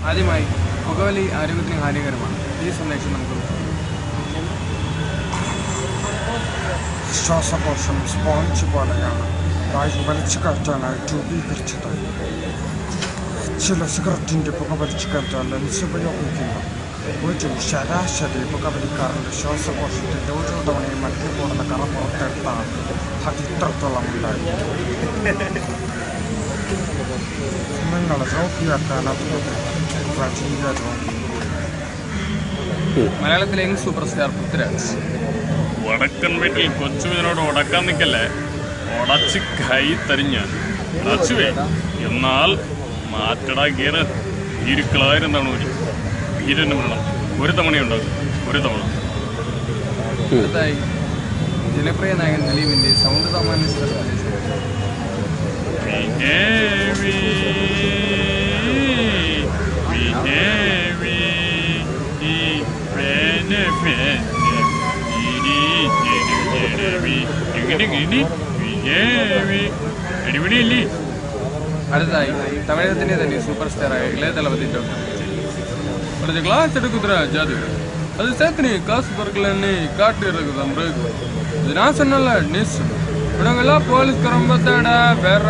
ആദ്യമായി പുകവലി ആരോഗ്യത്തിന് ഹാനികരമാണ്. ഈ സന്ദേശം നമുക്ക് ശ്വാസകോശം സ്പോഞ്ച് പോലെയാണ് വായു വലിച്ചു കയറ്റാനായിട്ട് രൂപീകരിച്ചത്. ചില സിഗരറ്റിൻ്റെ പുക വലിച്ചു കയറ്റാൻ ലെൻസ് ഉപയോഗിക്കുന്നു. ഒരു ശരാശരി പുകവലിക്കാരൻ്റെ ശ്വാസകോശത്തിൻ്റെ ഓരോ തവണയും മറ്റു കൂടുന്ന കറ പുറത്തെടുത്താൽ അത് ഇത്രത്തോളം ഉണ്ടായിരിക്കും. നിങ്ങൾ രോഗിയാക്കാൻ വലിയ രോഗി. മലയാളത്തിലെ യങ് സൂപ്പർ സ്റ്റാർ പൃഥ്വിരാജ്. വടക്കൻ വീട്ടിൽ കൊച്ചുവിനോട് ഉടക്കാൻ നിൽക്കല്ലേ, ഉടച്ച് കൈ തരിഞ്ഞ് ഉടച്ചുവേ. എന്നാൽ മാറ്റടാ ഗീറ് ഇരുക്കളായിരം തവണ വരും. വീരന് വേണം ഒരു തവണയുണ്ടാകും, ഒരു തവണ. അടുത്തായി ജനപ്രിയ നായകൻ ദിലീപിന്റെ സൗണ്ട് സാമാന്യ അടുത്തായി തമിഴകത്തിന്റെ തന്നെ സൂപ്പർ സ്റ്റാറായ ഇളയ തളപതി கொஞ்சம் கிளாஸ் எடுக்குதுரா ஜாது அது சேர்த்து நீ காசு பொறுக்கலன்னு காட்டு இருக்குது அம்பருக்கு இது நான் சொன்னல நியூஸ் இவங்கெல்லாம் போலீஸ்காரன் பார்த்தாடா வேற